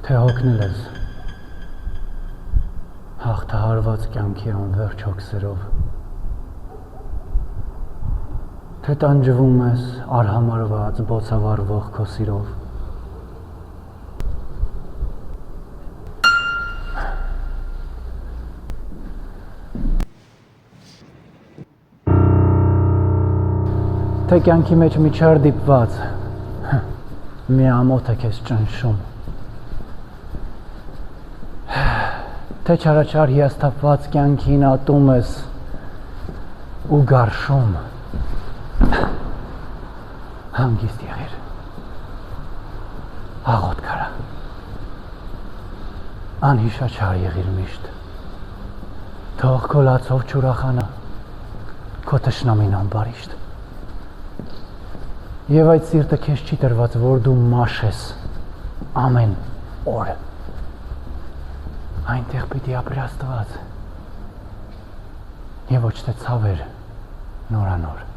Թե հոգնել ես հաղթահարված կյանքի անվերջ հոգսերով, թե տանջվում ես արհամարված բոցավառվող քո սիրով, թե կյանքի մեջ մի չար դիպված մի ամոթ է քեզ ճնշում, թե չարաչար հիասթափված կյանքին ատում ես ու գարշում, հանգիստ եղիր, աղոտ կարա, անհիշաչար եղիր միշտ, թող քո լացով չուրախանա քո թշնամին ամբարիշտ, եւ այդ սիրտը քեզ չի տրված, որ դու մաշես ամեն օր, այնտեղ պիտի ապրի Աստված եւ ոչ թե ցավեր նորանոր։